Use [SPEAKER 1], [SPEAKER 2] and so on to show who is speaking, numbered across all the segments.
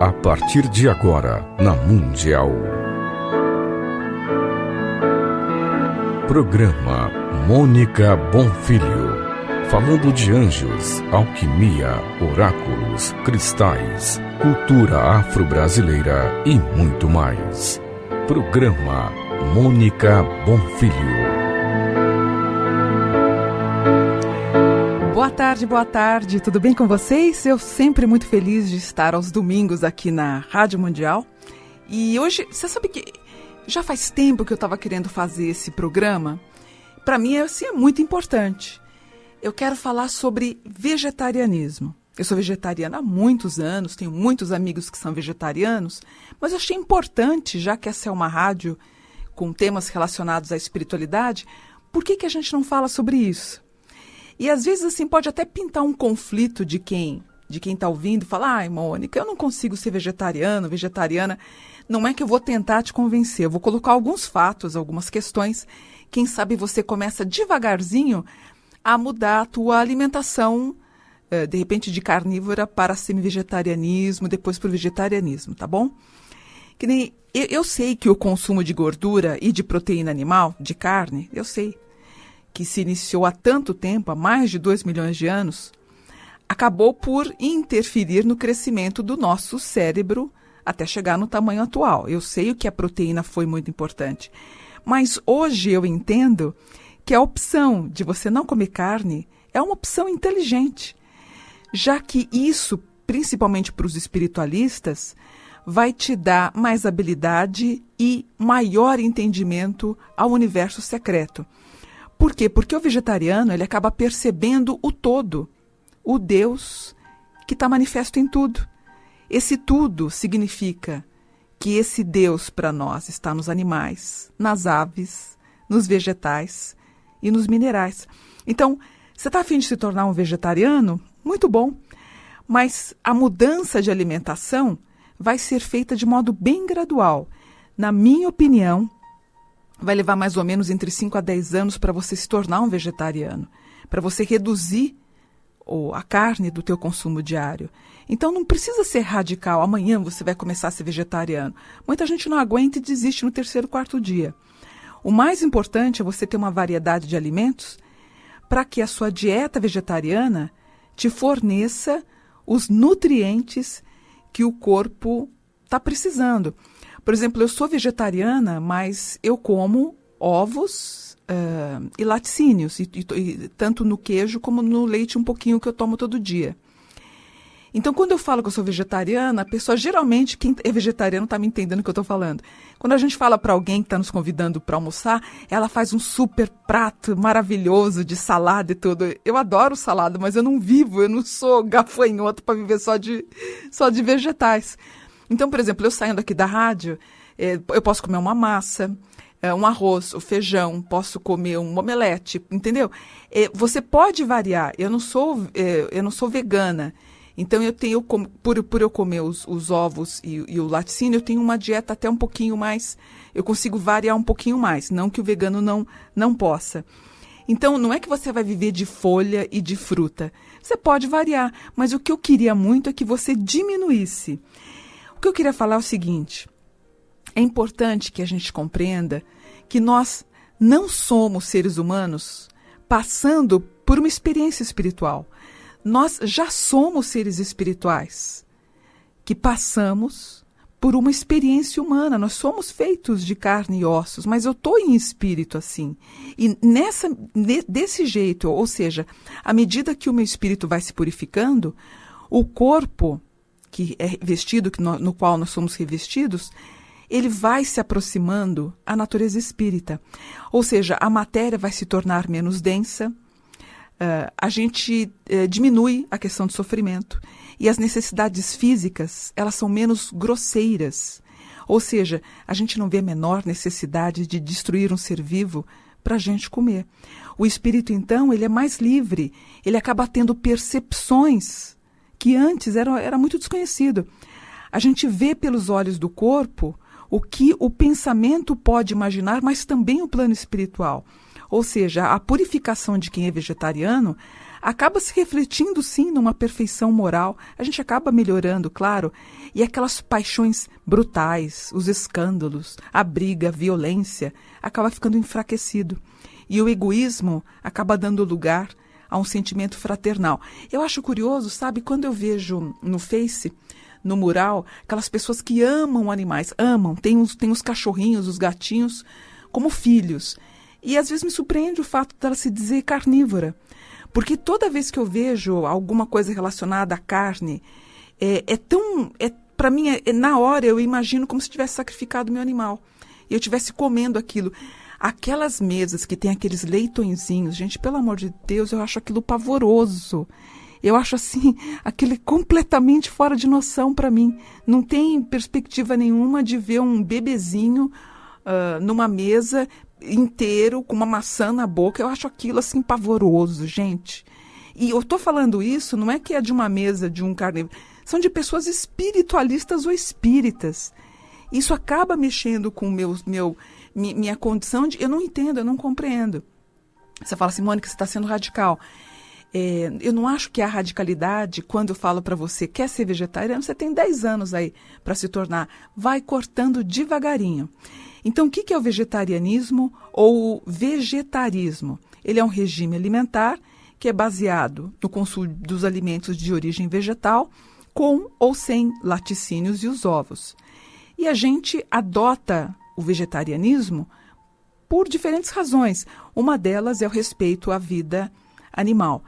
[SPEAKER 1] A partir de agora, na Mundial. Programa Mônica Bonfilho. Falando de anjos, alquimia, oráculos, cristais, cultura afro-brasileira e muito mais. Programa Mônica Bonfilho.
[SPEAKER 2] Boa tarde, tudo bem com vocês? Eu sempre muito feliz de estar aos domingos aqui na Rádio Mundial. E hoje, você sabe que já faz tempo que eu estava querendo fazer esse programa. Para mim, assim, é muito importante. Eu quero falar sobre vegetarianismo. Eu sou vegetariana há muitos anos, tenho muitos amigos que são vegetarianos, mas eu achei importante, já que essa é uma rádio com temas relacionados à espiritualidade, por que a gente não fala sobre isso? E às vezes assim pode até pintar um conflito de quem está ouvindo, falar, ai Mônica, eu não consigo ser vegetariana, não é que eu vou tentar te convencer, eu vou colocar alguns fatos, algumas questões, quem sabe você começa devagarzinho a mudar a tua alimentação, de repente de carnívora para semi-vegetarianismo, depois para o vegetarianismo, tá bom? Que nem, eu sei que o consumo de gordura e de proteína animal, de carne, eu sei que se iniciou há tanto tempo, há mais de 2 milhões de anos, acabou por interferir no crescimento do nosso cérebro até chegar no tamanho atual. Eu sei que a proteína foi muito importante, mas hoje eu entendo que a opção de você não comer carne é uma opção inteligente, já que isso, principalmente para os espiritualistas, vai te dar mais habilidade e maior entendimento ao universo secreto. Por quê? Porque o vegetariano ele acaba percebendo o todo, o Deus que está manifesto em tudo. Esse tudo significa que esse Deus para nós está nos animais, nas aves, nos vegetais e nos minerais. Então, você está a fim de se tornar um vegetariano? Muito bom, mas a mudança de alimentação vai ser feita de modo bem gradual. Na minha opinião, vai levar mais ou menos entre 5 a 10 anos para você se tornar um vegetariano, para você reduzir a carne do teu consumo diário. Então não precisa ser radical, amanhã você vai começar a ser vegetariano. Muita gente não aguenta e desiste no 3º, 4º dia. O mais importante é você ter uma variedade de alimentos para que a sua dieta vegetariana te forneça os nutrientes que o corpo está precisando. Por exemplo, eu sou vegetariana, mas eu como ovos e laticínios, tanto no queijo como no leite um pouquinho que eu tomo todo dia. Então, quando eu falo que eu sou vegetariana, a pessoa, geralmente, quem é vegetariano está me entendendo o que eu estou falando. Quando a gente fala para alguém que está nos convidando para almoçar, ela faz um super prato maravilhoso de salada e tudo. Eu adoro salada, mas eu não sou gafanhoto para viver só de vegetais. Então, por exemplo, eu saindo aqui da rádio, eu posso comer uma massa, um arroz, o feijão, posso comer um omelete, entendeu? Você pode variar. Eu não sou vegana. Então, por eu comer os ovos e o laticínio, eu tenho uma dieta até um pouquinho mais, eu consigo variar um pouquinho mais, não que o vegano não possa. Então, não é que você vai viver de folha e de fruta. Você pode variar, mas o que eu queria muito é que você diminuísse. O que eu queria falar é o seguinte, é importante que a gente compreenda que nós não somos seres humanos passando por uma experiência espiritual. Nós já somos seres espirituais que passamos por uma experiência humana. Nós somos feitos de carne e ossos, mas eu estou em espírito assim. E desse jeito, ou seja, à medida que o meu espírito vai se purificando, o corpo que é vestido, no qual nós somos revestidos, ele vai se aproximando à natureza espírita. Ou seja, a matéria vai se tornar menos densa, a gente diminui a questão do sofrimento e as necessidades físicas, elas são menos grosseiras. Ou seja, a gente não vê a menor necessidade de destruir um ser vivo para a gente comer. O espírito, então, ele é mais livre, ele acaba tendo percepções que antes era muito desconhecido. A gente vê pelos olhos do corpo o que o pensamento pode imaginar, mas também o plano espiritual. Ou seja, a purificação de quem é vegetariano acaba se refletindo, sim, numa perfeição moral. A gente acaba melhorando, claro. E aquelas paixões brutais, os escândalos, a briga, a violência, acaba ficando enfraquecido. E o egoísmo acaba dando lugar a um sentimento fraternal. Eu acho curioso, sabe, quando eu vejo no Face, no mural, aquelas pessoas que amam animais, amam, tem os cachorrinhos, os gatinhos, como filhos. E às vezes me surpreende o fato dela se dizer carnívora. Porque toda vez que eu vejo alguma coisa relacionada à carne, para mim, na hora eu imagino como se tivesse sacrificado meu animal. E eu estivesse comendo aquilo. Aquelas mesas que tem aqueles leitõezinhos, gente, pelo amor de Deus, eu acho aquilo pavoroso. Eu acho assim, aquele completamente fora de noção para mim. Não tem perspectiva nenhuma de ver um bebezinho numa mesa inteiro com uma maçã na boca. Eu acho aquilo assim pavoroso, gente. E eu tô falando isso, não é que é de uma mesa de um carnívoro, são de pessoas espiritualistas ou espíritas. Isso acaba mexendo com minha condição de... Eu não entendo, eu não compreendo. Você fala assim, Mônica, você está sendo radical. Eu não acho que a radicalidade, quando eu falo para você, quer ser vegetariano, você tem 10 anos aí para se tornar. Vai cortando devagarinho. Então, o que é o vegetarianismo ou vegetarismo? Ele é um regime alimentar que é baseado no consumo dos alimentos de origem vegetal, com ou sem laticínios e os ovos. E a gente adota o vegetarianismo por diferentes razões. Uma delas é o respeito à vida animal.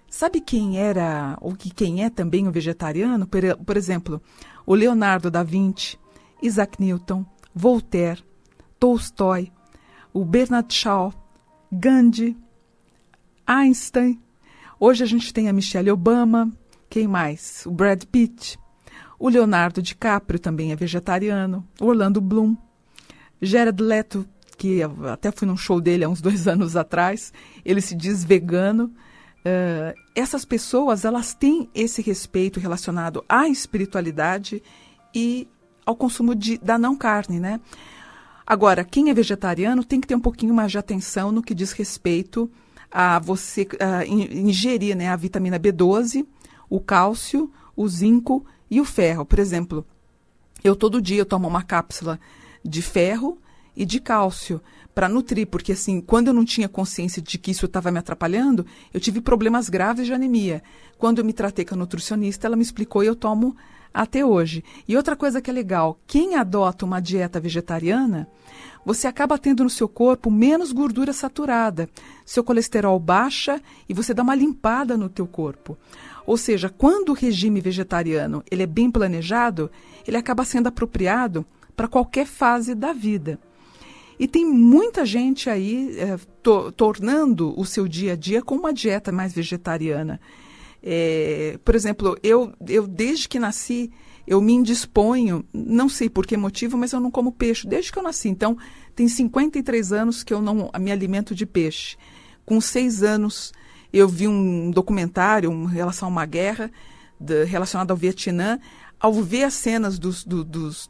[SPEAKER 2] Sabe quem era, ou quem é também o vegetariano? Por exemplo, o Leonardo da Vinci, Isaac Newton, Voltaire, Tolstói, o Bernard Shaw, Gandhi, Einstein. Hoje a gente tem a Michelle Obama, quem mais? O Brad Pitt. O Leonardo DiCaprio também é vegetariano. O Orlando Bloom. Jared Leto, que eu até fui num show dele há uns 2 anos atrás, ele se diz vegano. Essas pessoas, elas têm esse respeito relacionado à espiritualidade e ao consumo da não carne, né? Agora, quem é vegetariano tem que ter um pouquinho mais de atenção no que diz respeito a você ingerir, né, a vitamina B12, o cálcio, o zinco e o ferro. Por exemplo, eu todo dia tomo uma cápsula de ferro e de cálcio para nutrir, porque assim, quando eu não tinha consciência de que isso estava me atrapalhando, eu tive problemas graves de anemia. Quando eu me tratei com a nutricionista, ela me explicou e eu tomo até hoje. E outra coisa que é legal, quem adota uma dieta vegetariana, você acaba tendo no seu corpo menos gordura saturada, seu colesterol baixa e você dá uma limpada no teu corpo. Ou seja, quando o regime vegetariano ele é bem planejado, ele acaba sendo apropriado para qualquer fase da vida. E tem muita gente aí tornando o seu dia a dia com uma dieta mais vegetariana. Por exemplo, eu desde que nasci, eu me indisponho, não sei por que motivo, mas eu não como peixe desde que eu nasci. Então, tem 53 anos que eu não me alimento de peixe. Com 6 anos, eu vi um documentário em relação a uma guerra relacionada ao Vietnã. Ao ver as cenas dos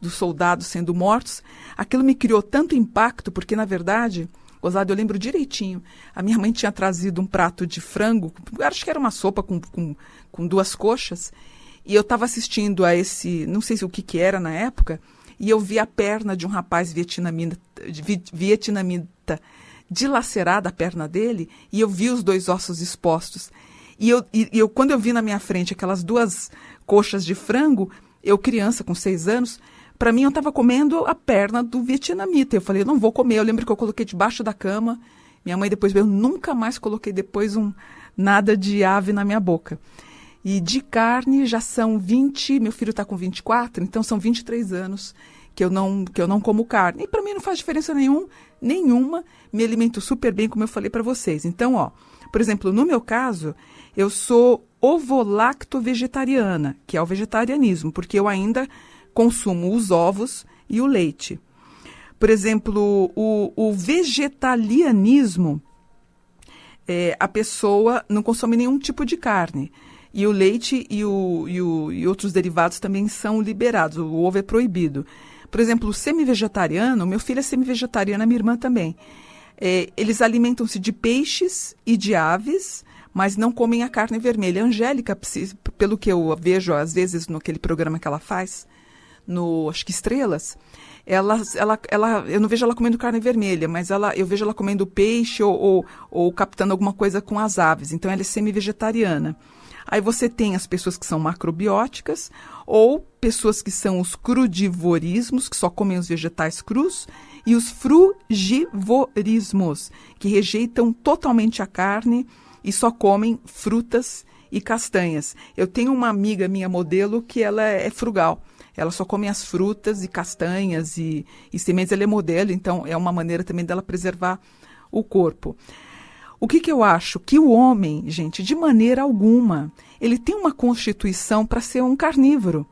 [SPEAKER 2] soldados sendo mortos, aquilo me criou tanto impacto, porque, na verdade, gozado, eu lembro direitinho, a minha mãe tinha trazido um prato de frango, acho que era uma sopa com 2 coxas, e eu estava assistindo a esse, não sei o que era na época, e eu vi a perna de um rapaz vietnamita dilacerada, a perna dele, e eu vi os 2 ossos expostos. E eu, quando eu vi na minha frente aquelas 2 coxas de frango, eu criança com 6 anos, para mim eu estava comendo a perna do vietnamita. Eu falei, não vou comer. Eu lembro que eu coloquei debaixo da cama. Minha mãe depois veio, eu nunca mais coloquei depois nada de ave na minha boca. E de carne já são 20, meu filho está com 24, então são 23 anos que eu não como carne. E para mim não faz diferença nenhuma, me alimento super bem, como eu falei para vocês. Então, por exemplo, no meu caso, eu sou ovo-lacto-vegetariana, que é o vegetarianismo, porque eu ainda consumo os ovos e o leite. Por exemplo, o vegetarianismo, a pessoa não consome nenhum tipo de carne. E o leite e outros derivados também são liberados, o ovo é proibido. Por exemplo, o semi-vegetariano, meu filho é semi-vegetariano, a minha irmã também. Eles alimentam-se de peixes e de aves, mas não comem a carne vermelha. A Angélica, pelo que eu vejo às vezes naquele programa que ela faz, acho que Estrelas, eu não vejo ela comendo carne vermelha, mas eu vejo ela comendo peixe ou captando alguma coisa com as aves. Então ela é semi-vegetariana. Aí você tem as pessoas que são macrobióticas ou pessoas que são os crudivorismos, que só comem os vegetais crus, e os frugivorismos, que rejeitam totalmente a carne e só comem frutas e castanhas. Eu tenho uma amiga minha modelo que ela é frugal. Ela só come as frutas e castanhas e sementes. Ela é modelo, então é uma maneira também dela preservar o corpo. O que eu acho? Que o homem, gente, de maneira alguma, ele tem uma constituição para ser um carnívoro.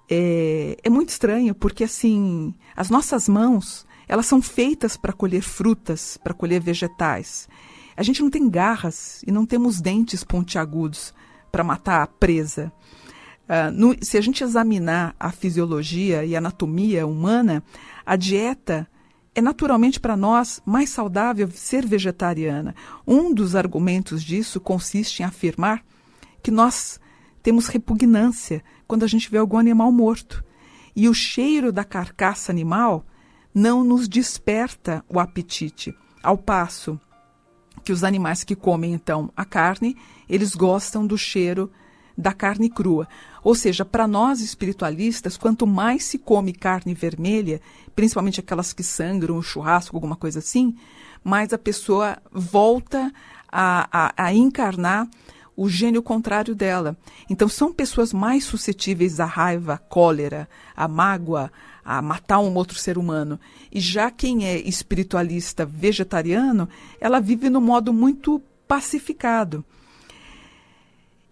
[SPEAKER 2] É muito estranho, porque assim, as nossas mãos, elas são feitas para colher frutas, para colher vegetais. A gente não tem garras e não temos dentes pontiagudos para matar a presa. Se a gente examinar a fisiologia e a anatomia humana, a dieta é naturalmente para nós mais saudável ser vegetariana. Um dos argumentos disso consiste em afirmar que nós temos repugnância quando a gente vê algum animal morto. E o cheiro da carcaça animal não nos desperta o apetite, ao passo que os animais que comem, então, a carne, eles gostam do cheiro da carne crua. Ou seja, para nós espiritualistas, quanto mais se come carne vermelha, principalmente aquelas que sangram, o churrasco, alguma coisa assim, mais a pessoa volta a encarnar o gênio contrário dela. Então, são pessoas mais suscetíveis à raiva, à cólera, à mágoa, a matar um outro ser humano. E já quem é espiritualista vegetariano, ela vive no modo muito pacificado.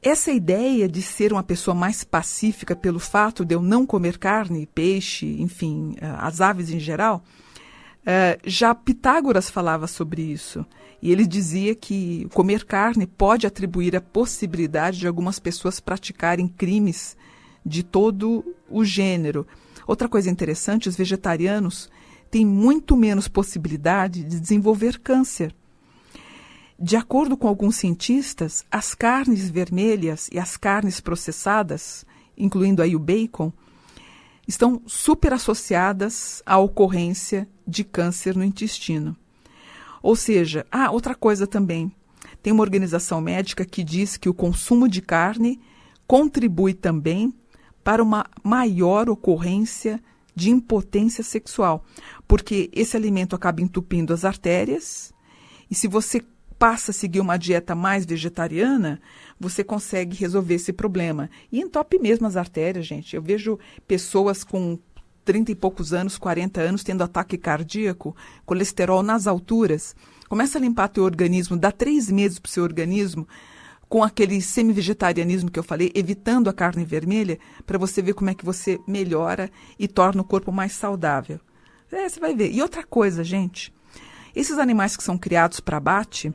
[SPEAKER 2] Essa ideia de ser uma pessoa mais pacífica pelo fato de eu não comer carne, peixe, enfim, as aves em geral, já Pitágoras falava sobre isso. E ele dizia que comer carne pode atribuir a possibilidade de algumas pessoas praticarem crimes de todo o gênero. Outra coisa interessante, os vegetarianos têm muito menos possibilidade de desenvolver câncer. De acordo com alguns cientistas, as carnes vermelhas e as carnes processadas, incluindo aí o bacon, estão super associadas à ocorrência de câncer no intestino. Ou seja, outra coisa também, tem uma organização médica que diz que o consumo de carne contribui também para uma maior ocorrência de impotência sexual, porque esse alimento acaba entupindo as artérias, e se você passa a seguir uma dieta mais vegetariana, você consegue resolver esse problema. E entope mesmo as artérias, gente. Eu vejo pessoas com 30 e poucos anos, 40 anos, tendo ataque cardíaco, colesterol nas alturas. Começa a limpar teu organismo, dá 3 meses para o seu organismo, com aquele semi-vegetarianismo que eu falei, evitando a carne vermelha, para você ver como é que você melhora e torna o corpo mais saudável. Você vai ver. E outra coisa, gente, esses animais que são criados para abate,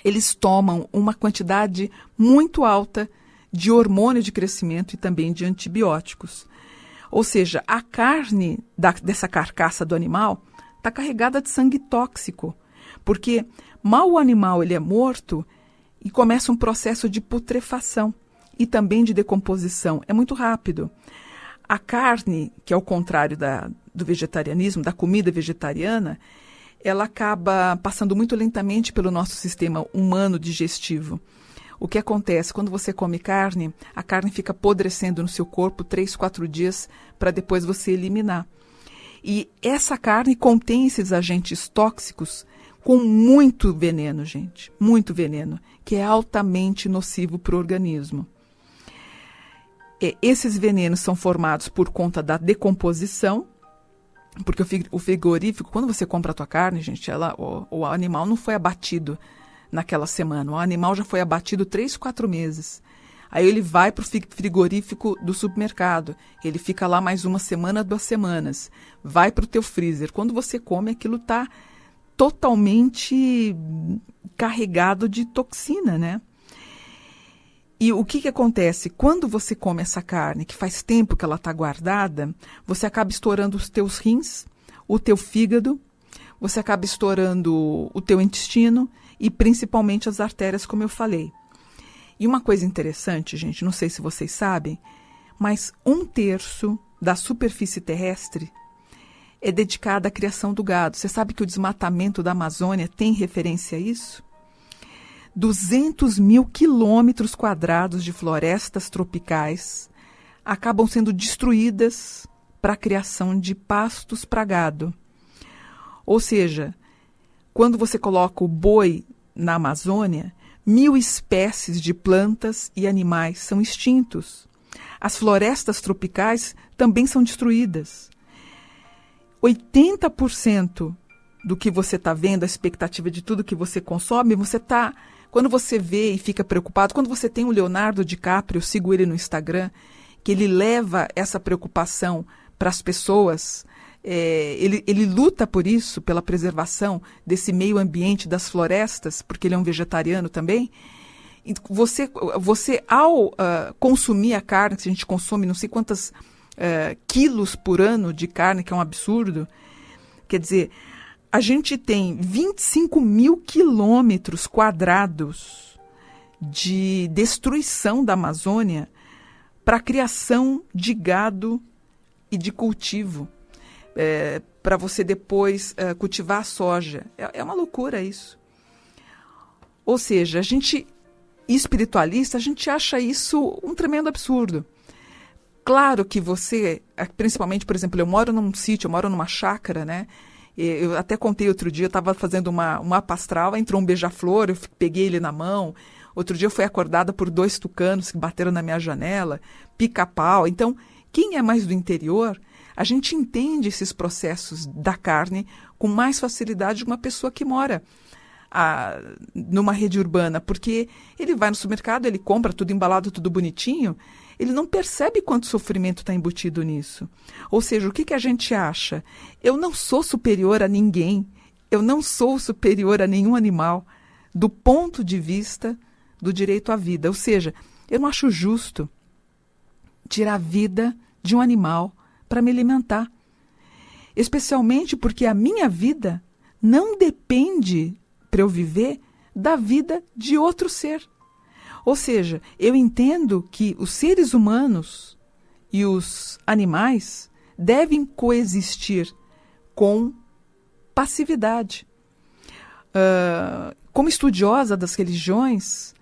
[SPEAKER 2] eles tomam uma quantidade muito alta de hormônio de crescimento e também de antibióticos. Ou seja, a carne dessa carcaça do animal está carregada de sangue tóxico, porque mal o animal ele é morto e começa um processo de putrefação e também de decomposição. É muito rápido. A carne, que é o contrário do vegetarianismo, da comida vegetariana, ela acaba passando muito lentamente pelo nosso sistema humano digestivo. O que acontece? Quando você come carne, a carne fica apodrecendo no seu corpo 3, 4 dias para depois você eliminar. E essa carne contém esses agentes tóxicos com muito veneno, gente, muito veneno, que é altamente nocivo para o organismo. Esses venenos são formados por conta da decomposição, porque o frigorífico, quando você compra a tua carne, gente, o animal não foi abatido naquela semana. O animal já foi abatido 3, 4 meses. Aí ele vai para o frigorífico do supermercado. Ele fica lá mais 1 semana, 2 semanas. Vai para o teu freezer. Quando você come, aquilo está totalmente carregado de toxina, né? E o que acontece? Quando você come essa carne, que faz tempo que ela está guardada, você acaba estourando os teus rins, o teu fígado, você acaba estourando o teu intestino e principalmente as artérias, como eu falei. E uma coisa interessante, gente, não sei se vocês sabem, mas 1/3 da superfície terrestre é dedicada à criação do gado. Você sabe que o desmatamento da Amazônia tem referência a isso? 200 mil quilômetros quadrados de florestas tropicais acabam sendo destruídas para a criação de pastos para gado. Ou seja, quando você coloca o boi na Amazônia, 1.000 espécies de plantas e animais são extintos. As florestas tropicais também são destruídas. 80% do que você está vendo, a expectativa de tudo que você consome, quando você vê e fica preocupado, quando você tem o Leonardo DiCaprio, eu sigo ele no Instagram, que ele leva essa preocupação para as pessoas, ele luta por isso, pela preservação desse meio ambiente das florestas, porque ele é um vegetariano também. E você ao consumir a carne, que a gente consome não sei quantos quilos por ano de carne, que é um absurdo, quer dizer, a gente tem 25 mil quilômetros quadrados de destruição da Amazônia para a criação de gado e de cultivo, para você depois cultivar a soja. É uma loucura isso. Ou seja, a gente, espiritualista, a gente acha isso um tremendo absurdo. Claro que você, principalmente, por exemplo, eu moro num sítio, eu moro numa chácara, né? Eu até contei outro dia, eu estava fazendo uma mapa astral, entrou um beija-flor, eu peguei ele na mão. Outro dia eu fui acordada por 2 tucanos que bateram na minha janela, pica-pau. Então, quem é mais do interior, a gente entende esses processos da carne com mais facilidade de uma pessoa que mora numa rede urbana, porque ele vai no supermercado, ele compra tudo embalado, tudo bonitinho, ele não percebe quanto sofrimento está embutido nisso. Ou seja, o que a gente acha? Eu não sou superior a ninguém, eu não sou superior a nenhum animal, do ponto de vista do direito à vida. Ou seja, eu não acho justo tirar a vida de um animal para me alimentar. Especialmente porque a minha vida não depende, para eu viver, da vida de outro ser. Ou seja, eu entendo que os seres humanos e os animais devem coexistir com passividade. Como estudiosa das religiões,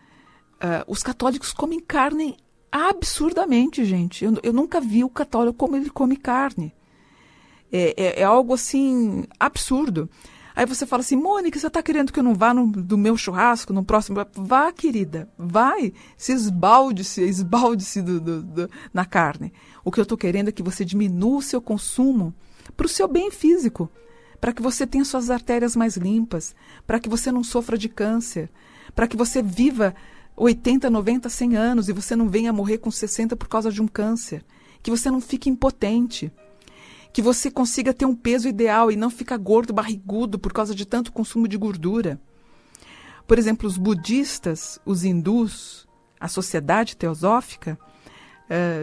[SPEAKER 2] os católicos comem carne absurdamente, gente. Eu nunca vi o católico como ele come carne. É algo assim absurdo. Aí você fala assim, Mônica, você está querendo que eu não vá do meu churrasco, no próximo? Vá, querida, vai, se esbalde-se na carne. O que eu estou querendo é que você diminua o seu consumo para o seu bem físico, para que você tenha suas artérias mais limpas, para que você não sofra de câncer, para que você viva 80, 90, 100 anos e você não venha morrer com 60 por causa de um câncer, que você não fique impotente, que você consiga ter um peso ideal e não ficar gordo, barrigudo por causa de tanto consumo de gordura. Por exemplo, os budistas, os hindus, a sociedade teosófica,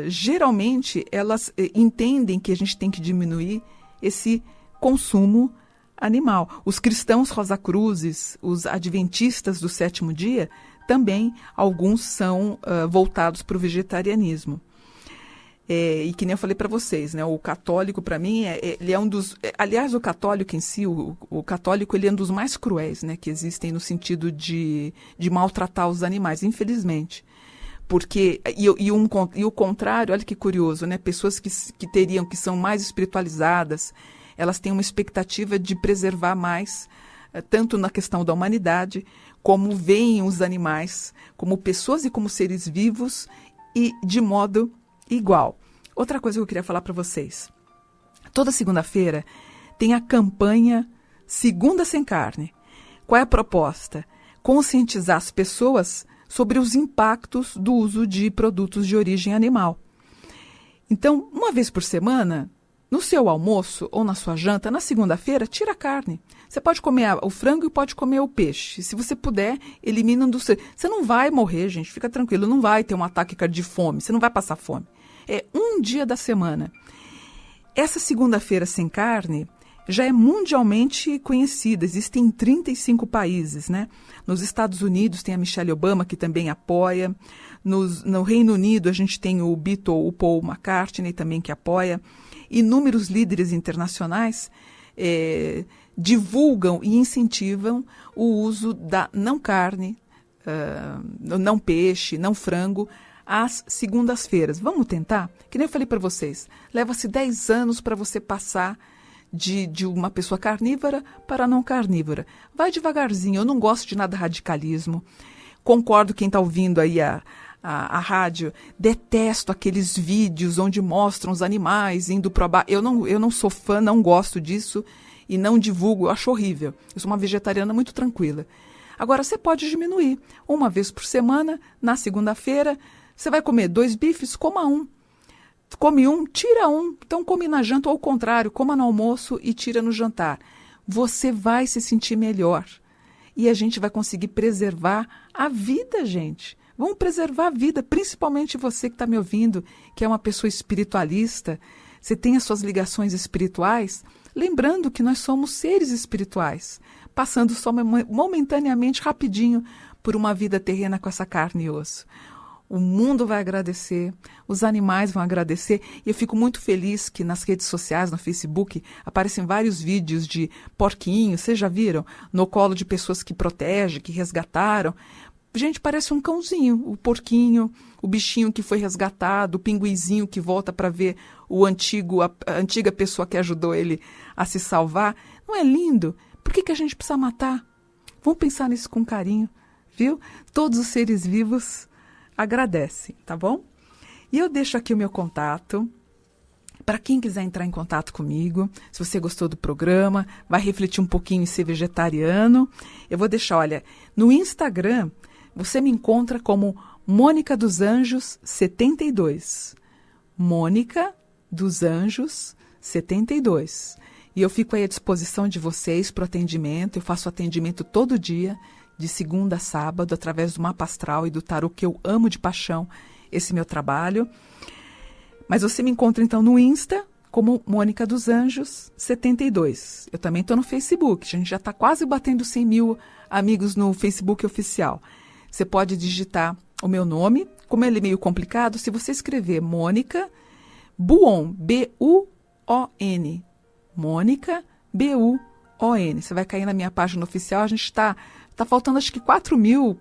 [SPEAKER 2] geralmente elas entendem que a gente tem que diminuir esse consumo animal. Os cristãos rosacruzes, os adventistas do 7º dia, também alguns são voltados para o vegetarianismo. E que nem eu falei para vocês, né? O católico, para mim, ele é um dos... aliás, o católico em si, o católico, ele é um dos mais cruéis, né, que existem no sentido de maltratar os animais, infelizmente. Porque, e o contrário, olha que curioso, né? Pessoas que são mais espiritualizadas, elas têm uma expectativa de preservar mais, tanto na questão da humanidade, como veem os animais como pessoas e como seres vivos e de modo igual. Outra coisa que eu queria falar para vocês. Toda segunda-feira tem a campanha Segunda Sem Carne. Qual é a proposta? Conscientizar as pessoas sobre os impactos do uso de produtos de origem animal. Então, uma vez por semana, no seu almoço ou na sua janta, na segunda-feira, tira a carne. Você pode comer o frango e pode comer o peixe. Se você puder, elimina um dos... Você não vai morrer, gente, fica tranquilo, não vai ter um ataque de fome, você não vai passar fome. É um dia da semana. Essa segunda-feira sem carne, já é mundialmente conhecida, existe em 35 países, né? Nos Estados Unidos tem a Michelle Obama, que também apoia. No Reino Unido a gente tem o Beatle, o Paul McCartney também que apoia. Inúmeros líderes internacionais divulgam e incentivam o uso da não carne, não peixe, não frango, às segundas-feiras. Vamos tentar? Que nem eu falei para vocês, leva-se 10 anos para você passar de uma pessoa carnívora para não carnívora. Vai devagarzinho, eu não gosto de nada radicalismo. Concordo quem está ouvindo aí a rádio, detesto aqueles vídeos onde mostram os animais indo para baixo. Eu não sou fã, não gosto disso e não divulgo, eu acho horrível. Eu sou uma vegetariana muito tranquila. Agora, você pode diminuir. Uma vez por semana, na segunda-feira, você vai comer 2 bifes, coma 1. Come 1, tira 1. Então, come na janta ou ao contrário, coma no almoço e tira no jantar. Você vai se sentir melhor. E a gente vai conseguir preservar a vida, gente. Vamos preservar a vida, principalmente você que está me ouvindo, que é uma pessoa espiritualista. Você tem as suas ligações espirituais, lembrando que nós somos seres espirituais, passando só momentaneamente, rapidinho, por uma vida terrena com essa carne e osso. O mundo vai agradecer, os animais vão agradecer, e eu fico muito feliz que nas redes sociais, no Facebook, aparecem vários vídeos de porquinhos, vocês já viram? No colo de pessoas que protegem, que resgataram. Gente, parece um cãozinho, o porquinho, o bichinho que foi resgatado, o pinguizinho que volta para ver a antiga pessoa que ajudou ele a se salvar. Não é lindo? Por que a gente precisa matar? Vamos pensar nisso com carinho, viu? Todos os seres vivos agradecem, tá bom? E eu deixo aqui o meu contato. Para quem quiser entrar em contato comigo, se você gostou do programa, vai refletir um pouquinho em ser vegetariano, eu vou deixar, olha, no Instagram, você me encontra como Mônica dos Anjos 72. Mônica dos Anjos 72. E eu fico aí à disposição de vocês para o atendimento. Eu faço atendimento todo dia, de segunda a sábado, através do mapa astral e do tarô, que eu amo de paixão esse meu trabalho. Mas você me encontra então no Insta como Mônica dos Anjos 72. Eu também estou no Facebook. A gente já está quase batendo 100 mil amigos no Facebook oficial. Você pode digitar o meu nome, como ele é meio complicado, se você escrever Mônica Buon, B-U-O-N, Mônica B-U-O-N, você vai cair na minha página oficial. A gente está faltando acho que 4 mil,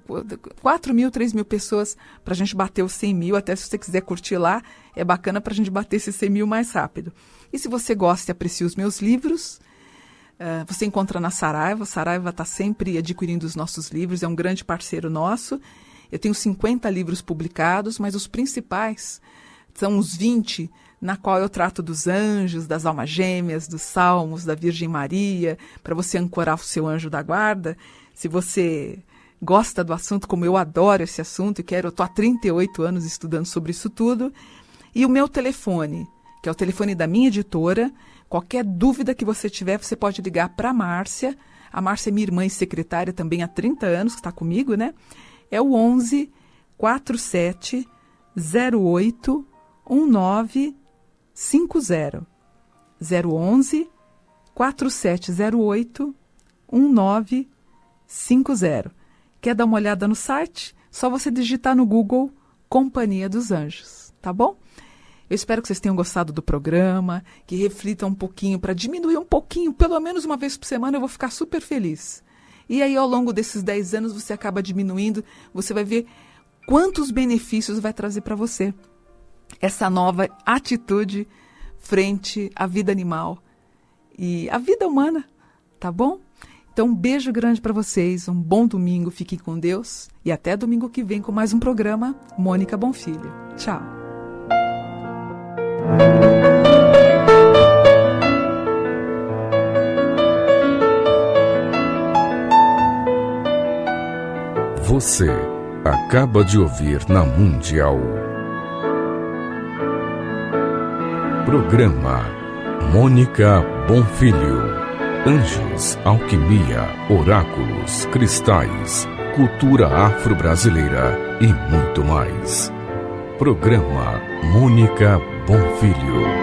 [SPEAKER 2] 3 mil pessoas para a gente bater os 100 mil, até se você quiser curtir lá, é bacana para a gente bater esses 100 mil mais rápido. E se você gosta e aprecia os meus livros, você encontra na Saraiva. A Saraiva está sempre adquirindo os nossos livros, é um grande parceiro nosso. Eu tenho 50 livros publicados, mas os principais são os 20, na qual eu trato dos anjos, das almas gêmeas, dos salmos, da Virgem Maria, para você ancorar o seu anjo da guarda. Se você gosta do assunto, como eu adoro esse assunto, eu estou há 38 anos estudando sobre isso tudo. E o meu telefone, que é o telefone da minha editora. Qualquer dúvida que você tiver, você pode ligar para a Márcia. A Márcia é minha irmã e secretária também há 30 anos, que está comigo, né? É o 11 47 08 1950. 011 4708 1950. Quer dar uma olhada no site? Só você digitar no Google Companhia dos Anjos, tá bom? Eu espero que vocês tenham gostado do programa, que reflitam um pouquinho, para diminuir um pouquinho, pelo menos uma vez por semana, eu vou ficar super feliz. E aí, ao longo desses 10 anos, você acaba diminuindo, você vai ver quantos benefícios vai trazer para você essa nova atitude frente à vida animal e à vida humana, tá bom? Então, um beijo grande para vocês, um bom domingo, fiquem com Deus e até domingo que vem com mais um programa Mônica Bonfilho. Tchau!
[SPEAKER 1] Você acaba de ouvir na Mundial. Programa Mônica Bonfilho. Anjos, alquimia, oráculos, cristais, cultura afro-brasileira e muito mais. Programa Mônica Bonfilho.